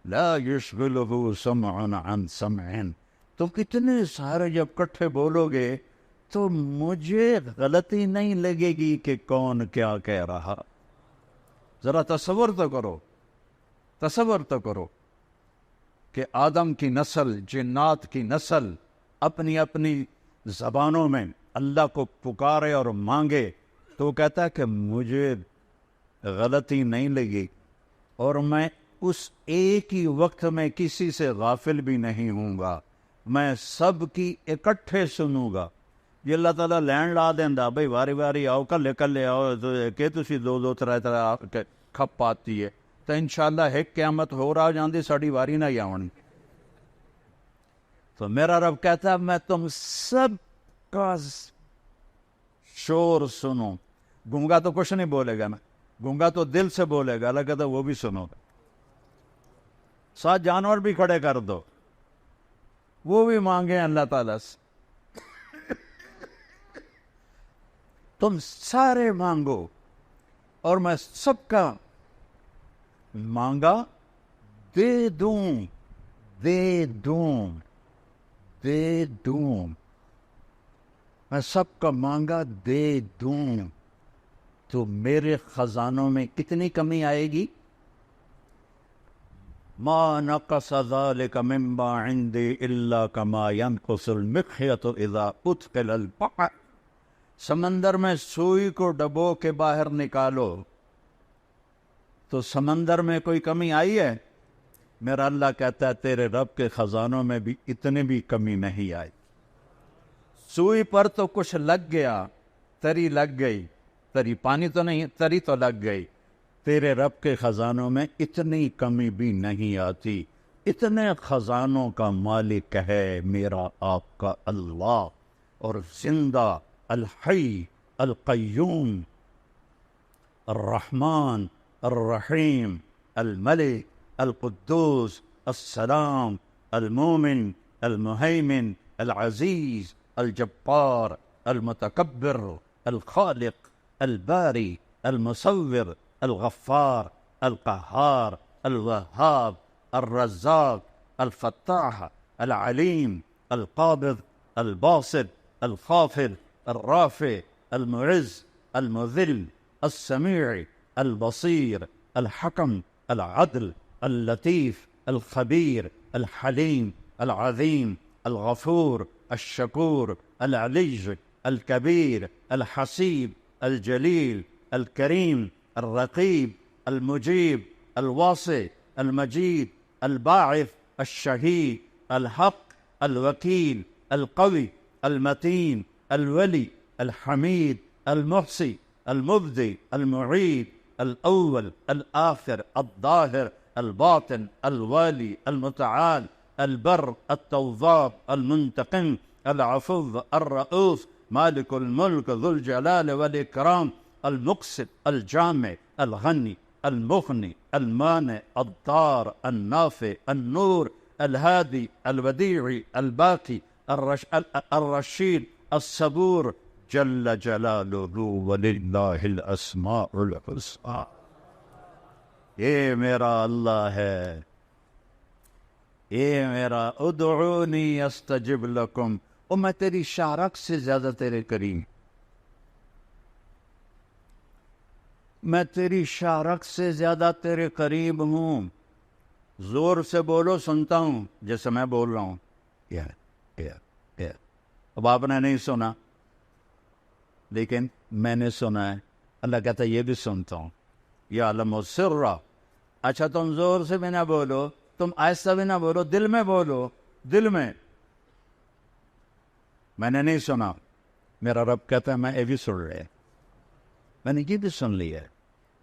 A: لا یشغلہ سمع عن سمع. تو کتنے سارے جب کٹھے بولو گے تو مجھے غلطی نہیں لگے گی کہ کون کیا کہہ رہا. ذرا تصور تو کرو، تصور تو کرو کہ آدم کی نسل، جنات کی نسل اپنی اپنی زبانوں میں اللہ کو پکارے اور مانگے تو وہ کہتا ہے کہ مجھے غلطی نہیں لگی اور میں اس ایک ہی وقت میں کسی سے غافل بھی نہیں ہوں گا، میں سب کی اکٹھے سنوں گا. یہ اللہ تعالیٰ لین لا دینا بھائی واری واری آؤ، کلے کلے آؤ کہ تسی دو دو ترے ترے کھپ آتی ہے تو انشاءاللہ ایک قیامت ہو رہا جاندی ساڑی واری نہ آونی. تو میرا رب کہتا ہے میں تم سب کا شور سنوں. گونگا تو کچھ نہیں بولے گا، نا گونگا تو دل سے بولے گا. اللہ کہتا ہے وہ بھی سنو گا. 7 جانور بھی کھڑے کر دو، وہ بھی مانگیں اللہ تعالیٰ سے. تم سارے مانگو اور میں سب کا مانگا دے دوں، دے دوں، دے دوں. میں سب کا مانگا دے دوں. تو میرے خزانوں میں کتنی کمی آئے گی؟ ما نقص ذلك مما عندي الا كما ينقص المخيط اذا ادخل البحر. سمندر میں سوئی کو ڈبو کے باہر نکالو تو سمندر میں کوئی کمی آئی ہے؟ میرا اللہ کہتا ہے تیرے رب کے خزانوں میں بھی اتنی بھی کمی نہیں آئی. سوئی پر تو کچھ لگ گیا، تری لگ گئی، تری پانی تو نہیں، تری تو لگ گئی. تیرے رب کے خزانوں میں اتنی کمی بھی نہیں آتی. اتنے خزانوں کا مالک ہے میرا آپ کا اللہ، اور زندہ، الحی، القیوم، الرحمن، الرحیم، الملک، القدوس، السلام، المومن، المہیمن، العزیز، الجبار، المتکبر، الخالق، الباری، المصور، الغفار، القہار، الوہاب، الرزاق، الفتاح، العلیم، القابض، الباسط، الخافض، الرافع، المعز، المذل، السمیع، البصیر، الحکم، العدل، اللطیف، الخبیر، الحلیم، العظیم، الغفور، الشکور، العلی، الکبیر، الحسیب، الجلیل، الکریم، الرقیب، المجیب، الواسع، المجید، الباعث، الشہید، الحق، الوکیل، القوی، المتین، الولی، الحمید، المحصی، المبدي المعيد الأول الآخر الظاهر الباطن الوالي المتعال البر التواب المنتقم العفو الرؤوف مالك الملك ذو الجلال والإكرام المقسط الجامع الغني المغني المانع الضار النافع النور الهادي الوديع الباقي الرشيد الصبور جل جلالہ وللہ الاسماء الحسنى. یہ میرا اللہ ہے، یہ میرا ادعونی استجب لکم. اور میں تیری شارک سے زیادہ تیرے قریب، میں تیری شارک سے زیادہ تیرے قریب ہوں. زور سے بولو سنتا ہوں، جیسے میں بول رہا ہوں. اب آپ نے نہیں سنا لیکن میں نے سنا ہے. اللہ کہتا ہے یہ بھی سنتا ہوں. یعلم السر. اچھا تم زور سے بھی نہ بولو، تم آہستہ بھی نہ بولو، دل میں بولو. دل میں نے نہیں سنا. میرا رب کہتا ہے میں یہ بھی سن رہے، میں نے یہ بھی سن لی ہے.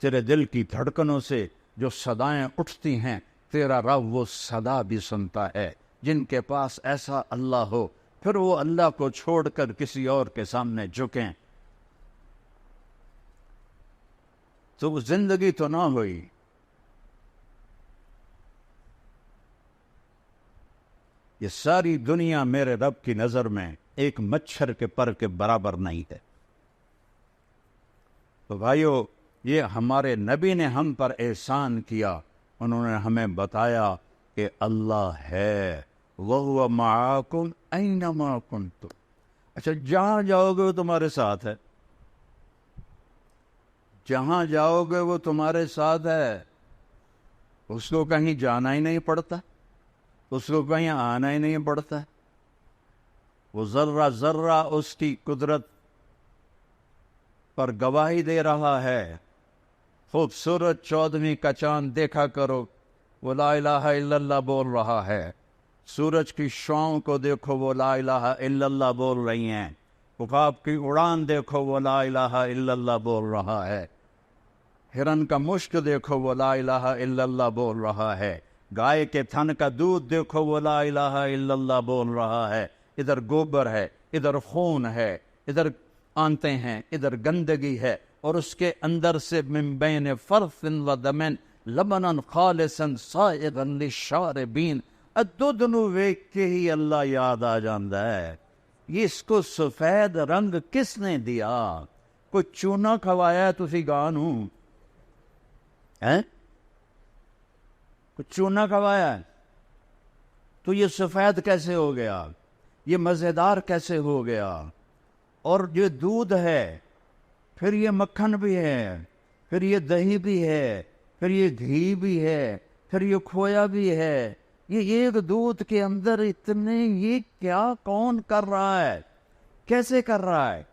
A: تیرے دل کی دھڑکنوں سے جو صدائیں اٹھتی ہیں تیرا رب وہ صدا بھی سنتا ہے. جن کے پاس ایسا اللہ ہو پھر وہ اللہ کو چھوڑ کر کسی اور کے سامنے جھکیں تو وہ زندگی تو نہ ہوئی. یہ ساری دنیا میرے رب کی نظر میں ایک مچھر کے پر کے برابر نہیں ہے. تو بھائیو، یہ ہمارے نبی نے ہم پر احسان کیا. انہوں نے ہمیں بتایا کہ اللہ ہے، وَهُوَ مَعَاكُمْ أَيْنَمَا كُنْتُمْ. اچھا جہاں جاؤ گے وہ تمہارے ساتھ ہے، جہاں جاؤ گے وہ تمہارے ساتھ ہے. اس کو کہیں جانا ہی نہیں پڑتا، اس کو کہیں آنا ہی نہیں پڑتا. وہ ذرہ ذرہ اس کی قدرت پر گواہی دے رہا ہے. خوبصورت 14ویں کا چاند دیکھا کرو، وہ لا الہ الا اللہ بول رہا ہے. سورج کی شعاؤں کو دیکھو، وہ لا الہ الا اللہ بول رہی ہیں. عقاب کی اڑان دیکھو، وہ لا الہ الا اللہ بول رہا ہے. ہرن کا مشک دیکھو، وہ لا الہ الا اللہ بول رہا ہے. گائے کے تھن کا دودھ دیکھو، وہ لا الہ الا اللہ بول رہا ہے. ادھر گوبر ہے، ادھر خون ہے، ادھر آنتیں ہیں، ادھر گندگی ہے، اور اس کے اندر سے من بین فرث و دمن لبنا خالصا سائغا للشاربین. دودھ نو ویکھ کے ہی اللہ یاد آ جاندہ ہے. یہ اس کو سفید رنگ کس نے دیا؟ کوئی چونا کھوایا ہے تسی گانو ہے؟ کوئی چونا کھوایا ہے تو یہ سفید کیسے ہو گیا؟ یہ مزیدار کیسے ہو گیا؟ اور یہ دودھ ہے، پھر یہ مکھن بھی ہے، پھر یہ دہی بھی ہے، پھر یہ گھی بھی ہے، پھر یہ کھویا بھی ہے. یہ ایک دودھ کے اندر اتنے، یہ کیا کون کر رہا ہے؟ کیسے کر رہا ہے؟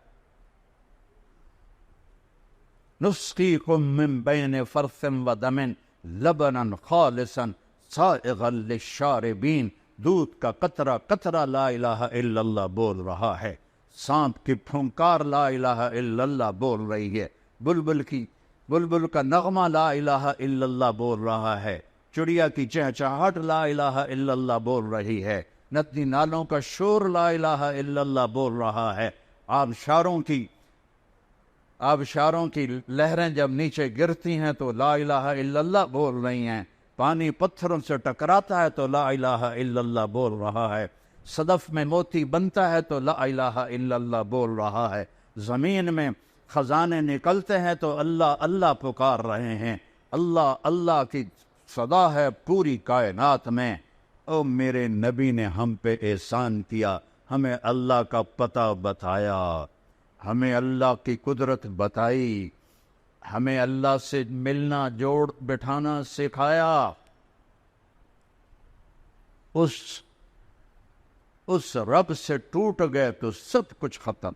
A: نسقیکم من بین فرث و دم لبنا خالصا سائغا للشاربین. دودھ کا قطرہ قطرہ لا الہ الا اللہ بول رہا ہے. سانپ کی پھنکار لا الہ الا اللہ بول رہی ہے. بلبل کا نغمہ لا الہ الا اللہ بول رہا ہے. چڑیا کی چہچہاہٹ لا الہ الا اللہ بول رہی ہے. ندی نالوں کا شور لا الہ الا اللہ بول رہا ہے. آبشاروں کی لہریں جب نیچے گرتی ہیں تو لا الہ الا اللہ بول رہی ہیں. پانی پتھروں سے ٹکراتا ہے تو لا الہ الا اللہ بول رہا ہے. صدف میں موتی بنتا ہے تو لا الہ الا اللہ بول رہا ہے. زمین میں خزانے نکلتے ہیں تو اللہ اللہ پکار رہے ہیں. اللہ اللہ کی صدا ہے پوری کائنات میں. او میرے نبی نے ہم پہ احسان کیا، ہمیں اللہ کا پتہ بتایا، ہمیں اللہ کی قدرت بتائی، ہمیں اللہ سے ملنا جوڑ بٹھانا سکھایا. اس رب سے ٹوٹ گئے تو سب کچھ ختم.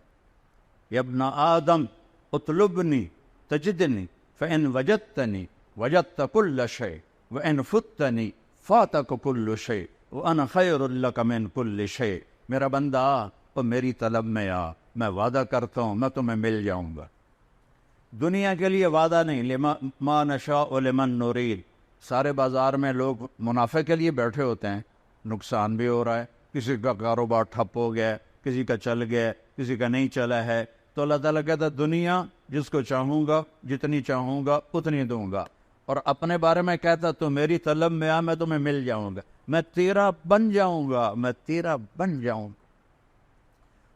A: یا ابن آدم اطلبنی تجدنی فإن وجدتنی وجدت كل شيء وإن فتنی فاتك كل شيء وأنا خير لك من كل شيء. میرا بندہ اور میری طلب میں آ، میں وعدہ کرتا ہوں میں تمہیں مل جاؤں گا. دنیا کے لیے وعدہ نہیں، لما ما نشاء لمن نرید. سارے بازار میں لوگ منافع کے لیے بیٹھے ہوتے ہیں، نقصان بھی ہو رہا ہے، کسی کا کاروبار ٹھپ ہو گیا ہے، کسی کا چل گیا ہے، کسی کا نہیں چلا ہے، تو اللہ تعالیٰ کہتا ہے دنیا جس کو چاہوں گا جتنی چاہوں گا اتنی دوں گا. اور اپنے بارے میں کہتا تو میری طلب میں آ، میں تمہیں مل جاؤں گا، میں تیرا بن جاؤں گا، میں تیرا بن جاؤں گا.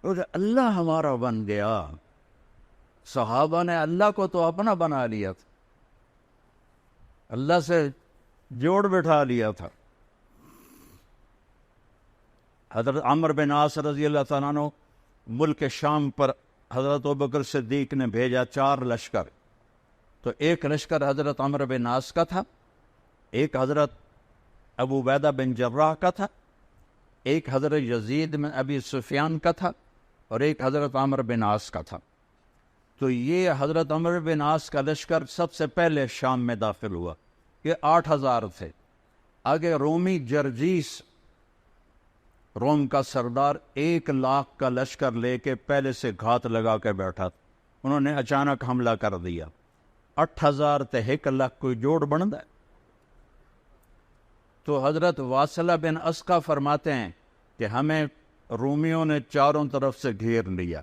A: اور اللہ ہمارا بن گیا. صحابہ نے اللہ کو تو اپنا بنا لیا تھا، اللہ سے جوڑ بٹھا لیا تھا. حضرت عمرو بن عاص رضی اللہ تعالیٰ عنہ ملک شام پر حضرت ابوبکر صدیق نے بھیجا 4 لشکر. تو ایک لشکر حضرت عمرو بن عاص کا تھا، ایک حضرت ابو عبیدہ بن جراح کا تھا، ایک حضرت یزید بن ابی سفیان کا تھا، اور ایک حضرت عمرو بن عاص کا تھا. تو یہ حضرت عمرو بن عاص کا لشکر سب سے پہلے شام میں داخل ہوا. یہ 8000 تھے. آگے رومی جرجیس، روم کا سردار، 1,00,000 کا لشکر لے کے پہلے سے گھات لگا کے بیٹھا تھا. انہوں نے اچانک حملہ کر دیا. 8000 تے 1,00,000 کوئی جوڑ بنتا ہے. تو حضرت واصلہ بن اسقا فرماتے ہیں کہ ہمیں رومیوں نے چاروں طرف سے گھیر لیا،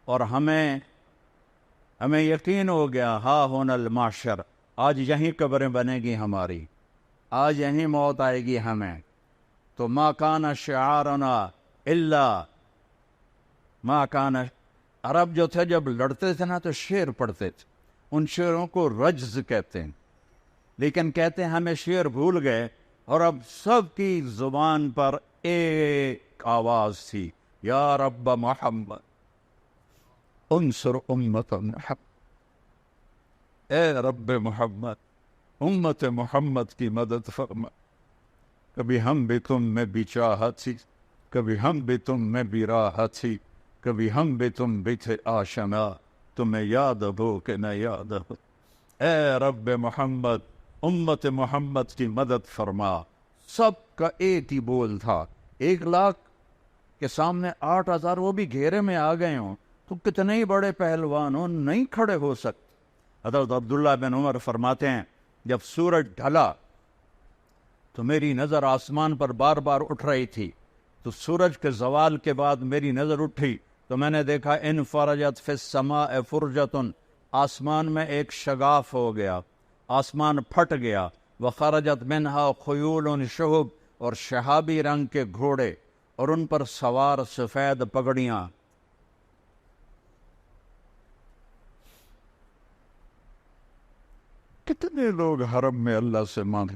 A: اور ہمیں یقین ہو گیا ہا ہونا المعشر، آج یہیں قبریں بنے گی ہماری، آج یہیں موت آئے گی ہمیں. تو ما کان شعارنا الا ما کان. عرب جو تھے جب لڑتے تھے نا تو شعر پڑھتے تھے، ان شعروں کو رجز کہتے ہیں. لیکن کہتے ہیں ہمیں شعر بھول گئے، اور اب سب کی زبان پر ایک آواز تھی، یا رب محمد انصر امت محمد. اے رب محمد، امت محمد کی مدد فرما. کبھی ہم بھی تم میں بھی چاہت تھی، کبھی ہم بھی تم میں بھی راحت تھی، کبھی ہم بھی تم بھی تھے آشنا، تمہیں یاد ہو کہ نہ یاد ہو. اے رب محمد، امت محمد کی مدد فرما. سب کا ایک ہی بول تھا. 1,00,000 کے سامنے 8000 وہ بھی گھیرے میں آ گئے ہوں تو کتنے ہی بڑے پہلوان ہوں نہیں کھڑے ہو سکتے. حضرت عبداللہ بن عمر فرماتے ہیں جب سورج ڈھلا تو میری نظر آسمان پر بار بار اٹھ رہی تھی. تو سورج کے زوال کے بعد میری نظر اٹھی تو میں نے دیکھا ان فرجت فی السماء فرجتن، آسمان میں ایک شگاف ہو گیا، آسمان پھٹ گیا. وخرجت منہا خیول شہب، اور شہابی رنگ کے گھوڑے اور ان پر سوار سفید پگڑیاں. کتنے لوگ حرم میں اللہ سے مانگے،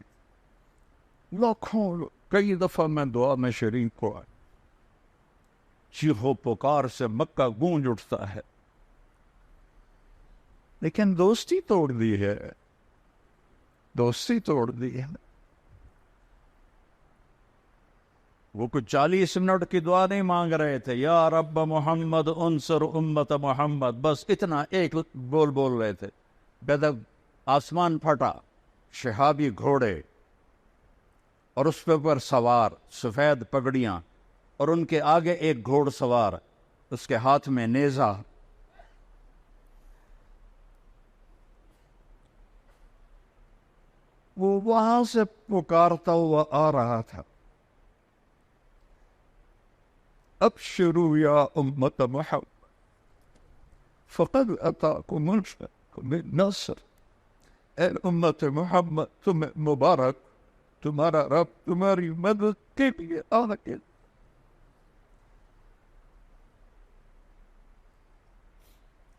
A: لاکھوں لوگ. کئی دفعہ میں دعا میں شریک ہوا، چیخ و پکار سے مکہ گونج اٹھتا ہے، لیکن دوستی توڑ دی ہے، دوستی توڑ دی ہے. وہ کچھ 40 منٹ کی دعا نہیں مانگ رہے تھے، یا رب محمد انصر امت محمد، بس اتنا ایک بول رہے تھے. جب آسمان پھٹا، شہابی گھوڑے اور اس پر سوار سفید پگڑیاں، اور ان کے آگے ایک گھوڑ سوار، اس کے ہاتھ میں نیزہ. وہ وہاں سے پکارتا ہوا آ رہا تھا، ابشروا یا امت محمد فقد اتاکم النصر. اے امت محمد تمہیں مبارک، تمہارا رب تمہاری مدد کے لیے آ گیا.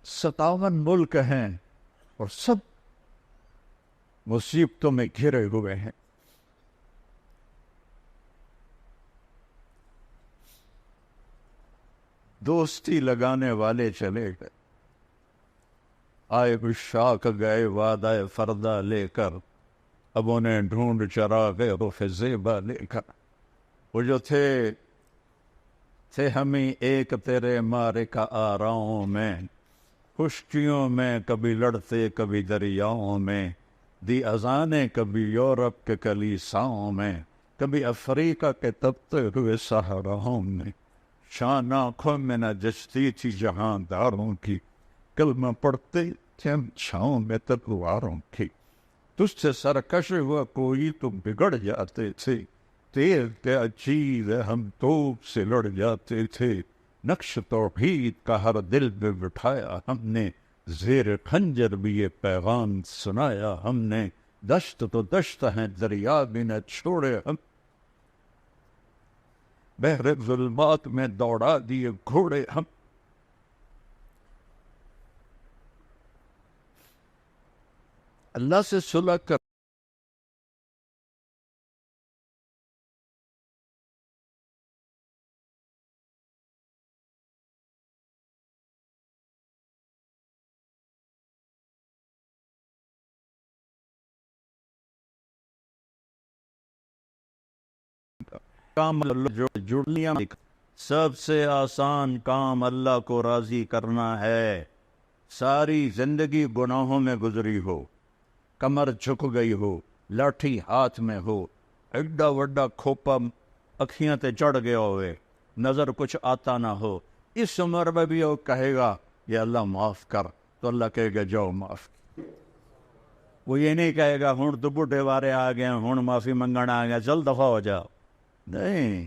A: 57 ملک ہیں اور سب مصیبتوں میں گھرے ہوئے ہیں. دوستی لگانے والے چلے گئے، آئے گشاک گئے وعدہ فردہ لے کر، اب انہیں ڈھونڈ چراغ رخ زیبا لے کر. وہ جو تھے ہمیں ایک تیرے مارکہ آراؤں میں، خشکیوں میں کبھی لڑتے کبھی دریاؤں میں، دی اذانیں کبھی یورپ کے کلیساؤں میں، کبھی افریقہ کے تپتے ہوئے صحراؤں میں. شان آنکھوں میں نہ جچتی تھی جہاں داروں کی، کلمہ پڑھتے تم چھاؤں میں تلواروں کی، تجھ سے سرکش ہوا کوئی تو بگڑ جاتے تھے، تیر تیرا چیز ہم توپ سے لڑ جاتے تھے، نقش توحید کا ہر دل میں بٹھایا ہم نے، زیر خنجر بھی یہ پیغام سنایا ہم نے، دشت تو دشت ہیں دریا بھی نہ چھوڑے ہم، بحر ظلمات میں دوڑا دیے گھوڑے ہم۔ اللہ سے صلح کر کام اللہ جڑنیاں، سب سے آسان کام اللہ کو راضی کرنا ہے۔ ساری زندگی گناہوں میں گزری ہو، کمر جھک گئی ہو، لاٹھی ہاتھ میں ہو، ایڈا وڈا کھوپا اکھیاں تے چڑھ گیا ہوئے، نظر کچھ آتا نہ ہو، اس عمر میں بھی وہ کہے گا یا اللہ معاف کر، تو اللہ کہے گا جاؤ معاف۔ وہ یہ نہیں کہے گا ہوں تو بڈھے وارے آ گئے ہوں معافی منگن آ گیا چل دفع ہو جاؤ، نہیں۔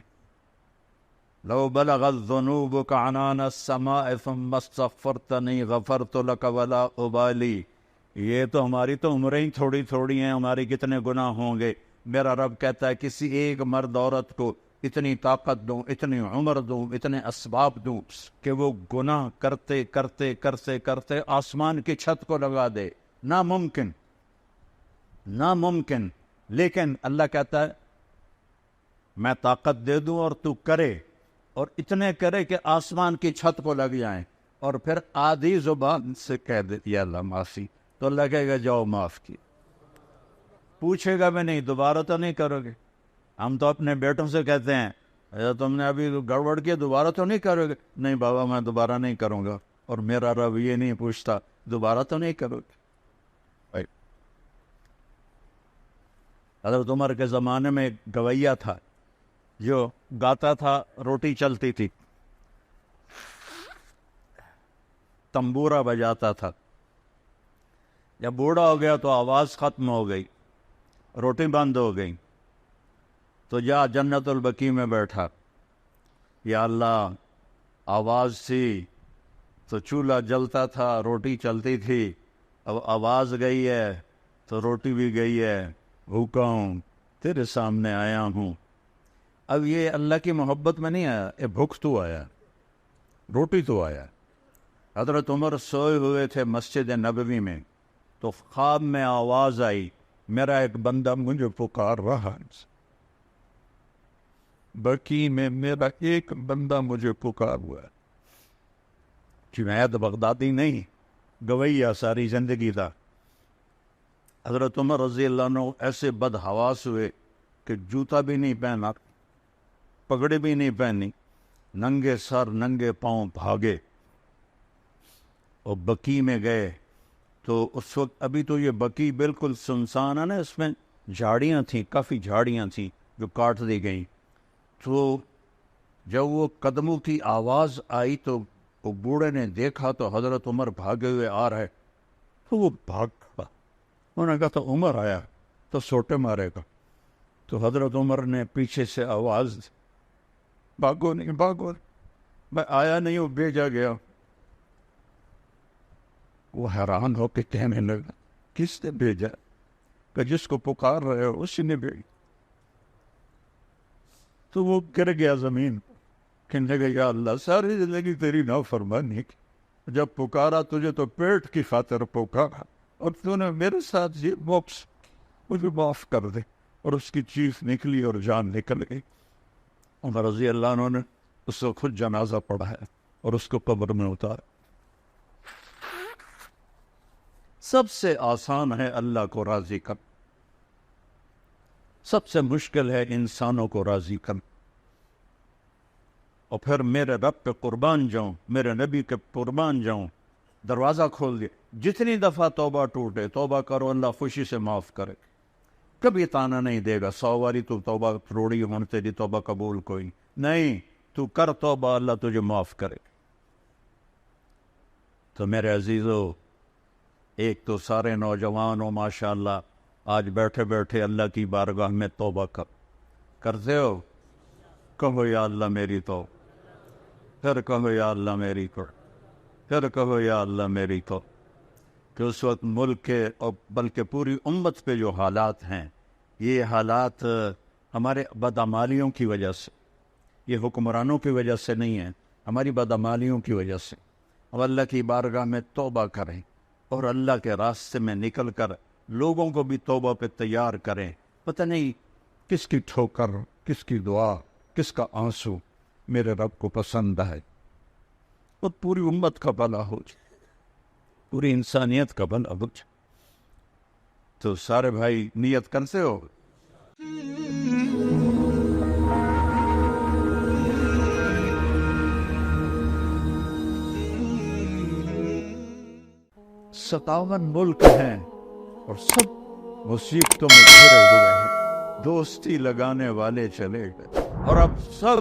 A: لو بلغت ذنوبك عنان السماء ثم استغفرتنی غفرت لك ولا ابالی، یہ تو ہماری تو عمریں ہی تھوڑی تھوڑی ہیں، ہماری کتنے گناہ ہوں گے۔ میرا رب کہتا ہے کسی ایک مرد عورت کو اتنی طاقت دوں، اتنی عمر دوں، اتنے اسباب دوں کہ وہ گناہ کرتے کرتے کرتے کرتے آسمان کی چھت کو لگا دے، ناممکن، ناممکن۔ لیکن اللہ کہتا ہے میں طاقت دے دوں اور تو کرے، اور اتنے کرے کہ آسمان کی چھت کو لگ جائیں، اور پھر آدھی زبان سے کہہ دے یا اللہ معافی، تو اللہ کہے گا جاؤ معاف کی۔ پوچھے گا بھی نہیں دوبارہ تو نہیں کرو گے۔ ہم تو اپنے بیٹوں سے کہتے ہیں تم نے ابھی گڑبڑ کیا دوبارہ تو نہیں کرو گے؟ نہیں بابا میں دوبارہ نہیں کروں گا، اور میرا رب یہ نہیں پوچھتا دوبارہ تو نہیں کرو گے۔ حضرت عمر کے زمانے میں ایک گویہ تھا جو گاتا تھا، روٹی چلتی تھی، تمبورا بجاتا تھا، جب بوڑھا ہو گیا تو آواز ختم ہو گئی، روٹی بند ہو گئی، تو جا جنت البقیع میں بیٹھا، یا اللہ آواز تھی تو چولہا جلتا تھا، روٹی چلتی تھی، اب آواز گئی ہے تو روٹی بھی گئی ہے، بھوکا ہوں تیرے سامنے آیا ہوں۔ اب یہ اللہ کی محبت میں نہیں آیا، یہ بھوک تو آیا، روٹی تو آیا۔ حضرت عمر سوئے ہوئے تھے مسجد نبوی میں، تو خواب میں آواز آئی میرا ایک بندہ مجھے پکار رہا ہے، بقی میں میرا ایک بندہ مجھے پکار ہوا ہے۔ جنید بغدادی نہیں، گویہ ساری زندگی تھا۔ حضرت عمر رضی اللہ عنہ ایسے بد حواس ہوئے کہ جوتا بھی نہیں پہنا، پگڑی بھی نہیں پہنی، ننگے سر ننگے پاؤں بھاگے اور بقی میں گئے۔ تو اس وقت ابھی تو یہ بقی بالکل سنسان ہے نا، اس میں جھاڑیاں تھیں، کافی جھاڑیاں تھیں جو کاٹ دی گئیں۔ تو جب وہ قدموں کی آواز آئی تو وہ بوڑھے نے دیکھا تو حضرت عمر بھاگے ہوئے آ رہے، تو وہ بھاگ کھڑا، انہوں نے کہا تو عمر آیا تو سوٹے مارے گا۔ تو حضرت عمر نے پیچھے سے آواز دی، بھاگو نہیں بھاگو، میں آیا نہیں ہوں بھیجا گیا۔ وہ حیران ہو کے کہنے لگا کس نے بھیجا؟ کہ جس کو پکار رہے ہو اسی نے بھیجا۔ تو وہ گر گیا زمین، کہنے لگا یا اللہ ساری زندگی تیری نافرمانی کی، جب پکارا تجھے تو پیٹ کی خاطر پکارا، اور تو نے میرے ساتھ یہ بوکس، مجھے معاف کر دے۔ اور اس کی چیخ نکلی اور جان نکل گئی۔ عمر رضی اللہ عنہ نے اس کو خود جنازہ پڑھایا اور اس کو قبر میں اتارا۔ سب سے آسان ہے اللہ کو راضی کرنا، سب سے مشکل ہے انسانوں کو راضی کرنا۔ اور پھر میرے رب پہ قربان جاؤں، میرے نبی کے قربان جاؤں، دروازہ کھول دے، جتنی دفعہ توبہ ٹوٹے توبہ کرو، اللہ خوشی سے معاف کرے، کبھی تانا نہیں دے گا 100 باری تو توبہ روڑی ہون تیری توبہ قبول کوئی نہیں، تو کر توبہ اللہ تجھے معاف کرے۔ تو میرے عزیزو، ایک تو سارے نوجوانوں ماشاءاللہ آج بیٹھے بیٹھے اللہ کی بارگاہ میں توبہ کرتے ہو؟ کہو یا اللہ میری تو، پھر کہو یا اللہ میری تو، پھر کہو یا اللہ میری تو. کہ اس وقت ملک کے اور بلکہ پوری امت پہ جو حالات ہیں، یہ حالات ہمارے بدعمالیوں کی وجہ سے، یہ حکمرانوں کی وجہ سے نہیں ہیں، ہماری بدعمالیوں کی وجہ سے. اب اللہ کی بارگاہ میں توبہ کریں اور اللہ کے راستے میں نکل کر لوگوں کو بھی توبہ پہ تیار کریں. پتہ نہیں کس کی ٹھوکر، کس کی دعا، کس کا آنسو میرے رب کو پسند ہے. اور پوری امت کا بھلا ہو جائے، پوری انسانیت کا بھلا ہو جائے. تو سارے بھائی نیت کرتے ہو؟ ستاون ملک ہیں اور سب مصیبتوں میں گھرے ہوئے ہیں. دوستی لگانے والے چلے گئے اور اب سب